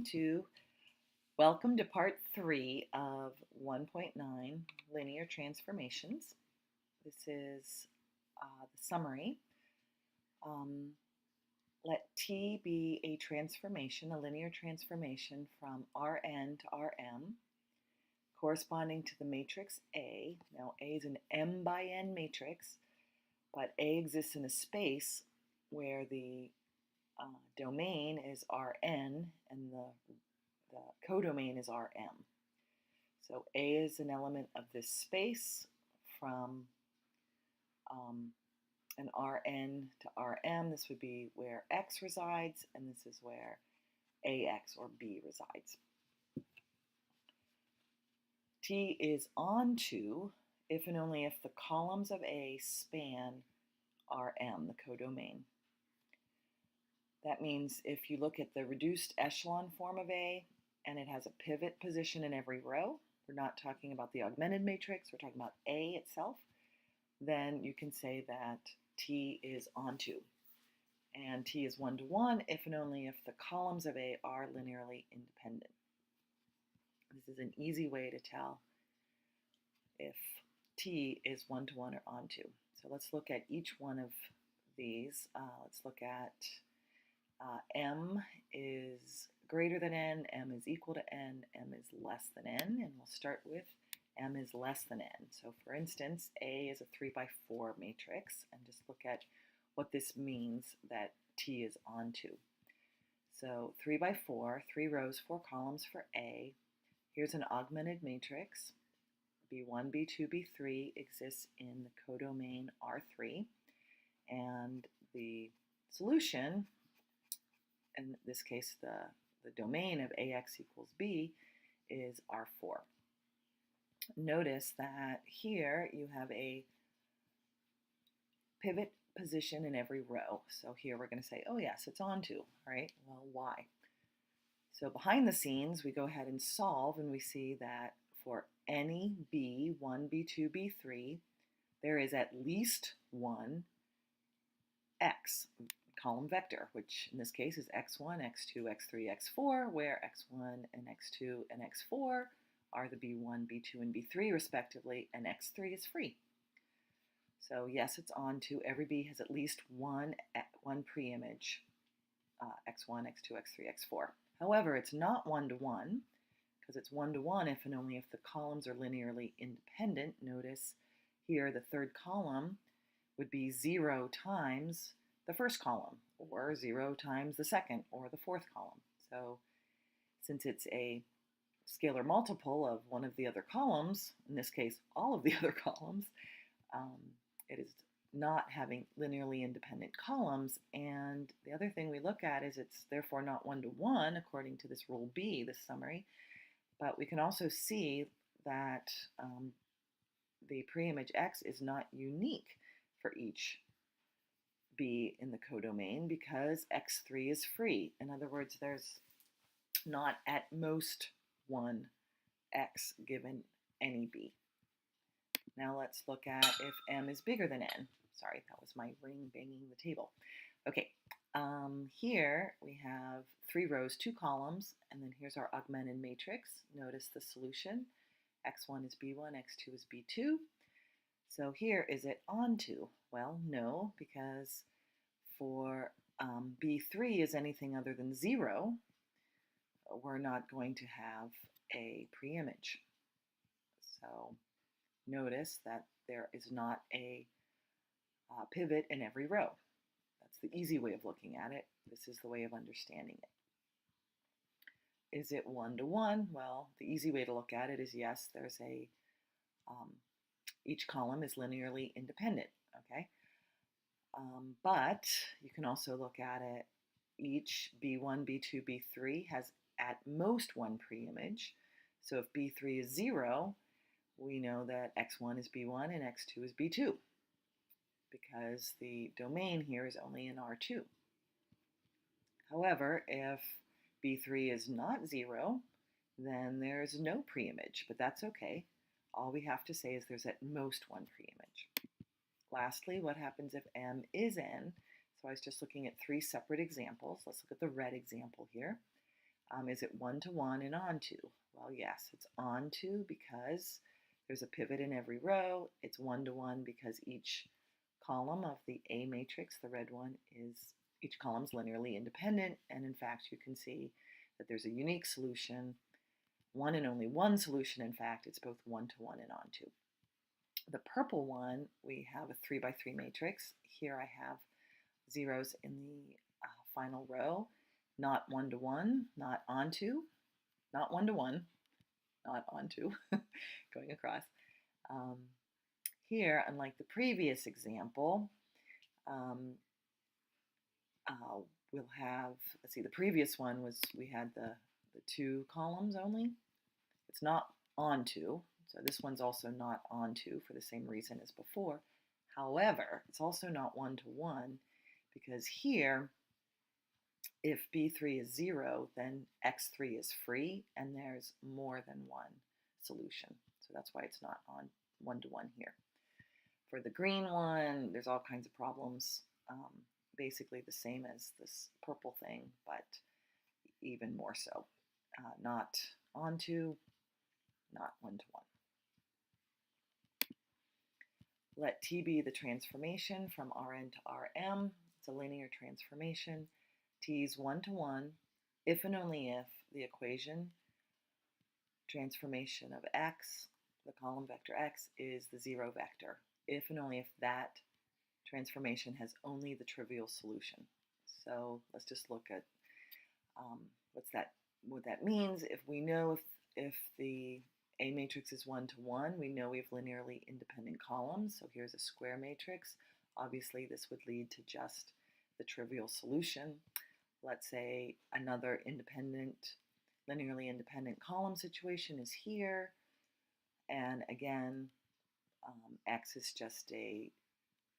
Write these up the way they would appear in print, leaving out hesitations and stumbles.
to welcome to part 3 of 1.9 linear transformations. This is the summary. Um, Let T be a transformation, a linear transformation from Rn to Rm, corresponding to the matrix A. Now, A is an m by n matrix, but A exists in a space where the domain is Rn and the codomain is Rm. So A is an element of this space from an Rn to Rm. This would be where X resides, and this is where Ax or B resides. T is onto if and only if the columns of A span Rm, the codomain. That means if you look at the reduced echelon form of A and it has a pivot position in every row, we're not talking about the augmented matrix, we're talking about A itself, then you can say that T is onto. And T is 1 to 1 if and only if the columns of A are linearly independent. This is an easy way to tell if T is 1 to 1 or onto. So let's look at each one of these. Let's look at M is greater than n, m is equal to n, m is less than n, and we'll start with m is less than n. So for instance, A is a 3 by 4 matrix, and just look at what this means that T is onto. So 3 by 4, 3 rows, 4 columns for A. Here's an augmented matrix. B1, B2, B3 exists in the codomain R3, and the solution, in this case the domain of Ax equals B, is R4. Notice that here you have a pivot position in every row. So here we're going to say, oh yes, it's onto, right? Well, why? So behind the scenes, we go ahead and solve, and we see that for any B1, B2, B3, there is at least one X column vector, which in this case is x1, x2, x3, x4, where x1 and x2 and x4 are the b1, b2, and b3 respectively, and x3 is free. So yes, it's onto. Every B has at least one preimage, x1, x2, x3, x4. However, it's not 1 to 1, because it's 1 to 1 if and only if the columns are linearly independent. Notice here the third column would be 0 times the first column, or 0 times the second or the fourth column. So since it's a scalar multiple of one of the other columns, in this case all of the other columns, it is not having linearly independent columns. And the other thing we look at is it's therefore not 1 to 1 according to this rule B, this summary, but we can also see that the preimage X is not unique for each B in the codomain because x3 is free. In other words, there's not at most one X given any B. Now let's look at if M is bigger than N. Sorry, that was my ring banging the table. Okay, here we have 3 rows, 2 columns, and then here's our augmented matrix. Notice the solution. X1 is B1, X2 is B2. So here, is it onto? Well, no, because for B3 is anything other than 0, we're not going to have a preimage. So notice that there is not a pivot in every row. That's the easy way of looking at it. This is the way of understanding it. Is it 1 to 1? Well, the easy way to look at it is yes, there's a each column is linearly independent, okay? But you can also look at it, each B1, B2, B3 has at most one preimage. So if B3 is 0, we know that x1 is B1 and x2 is B2 because the domain here is only in R2. However, if B3 is not 0, then there's no preimage, but that's okay. All we have to say is there's at most one preimage. Lastly, what happens if M is N? So I was just looking at 3 separate examples. Let's look at the red example here. Is it one-to-one and onto? Well, yes, it's onto because there's a pivot in every row. It's one-to-one because each column of the A matrix, the red one, each column is linearly independent. And in fact, you can see that there's a unique solution, one and only one solution. In fact, it's both one-to-one and onto. The purple one, we have a 3 by 3 matrix. Here I have zeros in the final row, not one-to-one, not onto, not one-to-one, not onto, going across. Here, unlike the previous example, we'll have, let's see, the previous one was we had the 2 columns only. It's not onto, so this one's also not onto for the same reason as before. However, it's also not one-to-one because here, if B3 is 0, then X3 is free, and there's more than one solution. So that's why it's not on one-to-one here. For the green one, there's all kinds of problems, basically the same as this purple thing, but even more so. Not onto, not one-to-one. Let T be the transformation from Rn to Rm. It's a linear transformation. T is one-to-one if and only if the equation transformation of x, the column vector x, is the 0 vector. If and only if that transformation has only the trivial solution. So let's just look at what that means. If we know if the A matrix is one-to-one, we know we have linearly independent columns. So here's a square matrix. Obviously, this would lead to just the trivial solution. Let's say another linearly independent column situation is here. And again, x is just a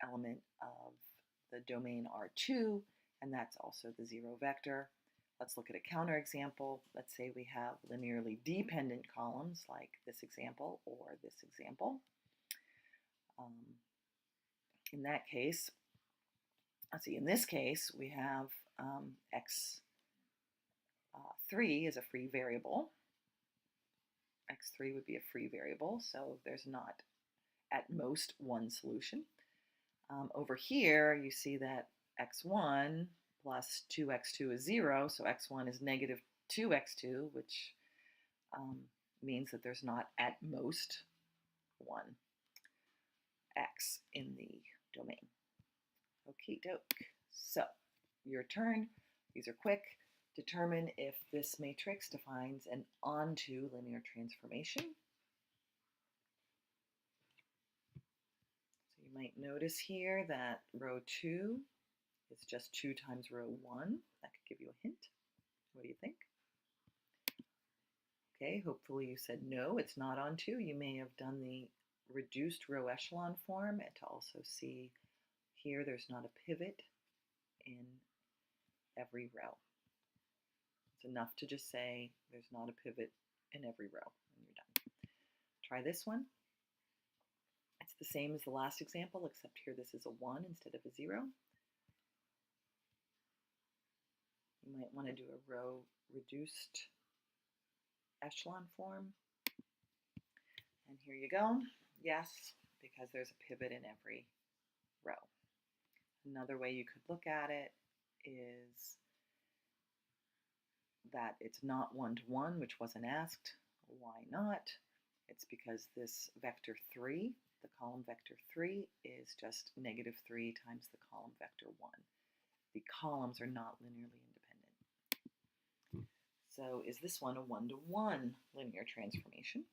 element of the domain R2, and that's also the 0 vector. Let's look at a counterexample. Let's say we have linearly dependent columns like this example or this example. In that case, let's see, in this case, we have x3 is a free variable. x3 would be a free variable, so there's not at most one solution. Over here, you see that x1 plus 2x2 is 0, so x1 is negative 2x2, which means that there's not at most one x in the domain. Okie doke. So, your turn. These are quick. Determine if this matrix defines an onto linear transformation. So you might notice here that row 2 is just 2 times row 1. That could give you a hint. What do you think? Okay, hopefully you said no, it's not onto. You may have done the reduced row echelon form and to also see here there's not a pivot in every row. It's enough to just say there's not a pivot in every row and you're done. Try this one. It's the same as the last example, except here this is a 1 instead of a 0. You might want to do a row reduced echelon form. And here you go. Yes, because there's a pivot in every row. Another way you could look at it is that it's not one-to-one, which wasn't asked. Why not? It's because this vector 3, the column vector 3, is just negative 3 times the column vector 1. The columns are not linearly independent. So is this one a one-to-one linear transformation?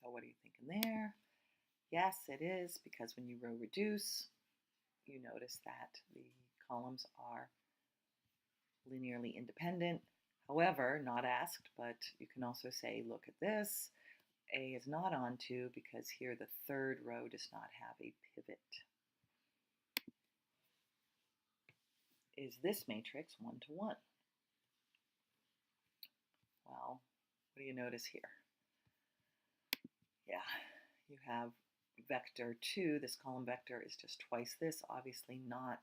So what are you thinking there? Yes, it is, because when you row reduce, you notice that the columns are linearly independent. However, not asked, but you can also say, look at this. A is not onto because here the third row does not have a pivot. Is this matrix one-to-one? Well, what do you notice here? Yeah, you have vector 2, this column vector is just twice this, obviously not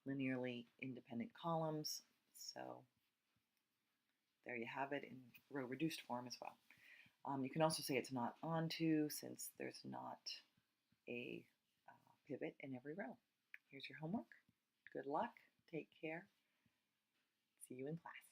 linearly independent columns. So there you have it in row reduced form as well. You can also say it's not onto since there's not a pivot in every row. Here's your homework. Good luck. Take care. See you in class.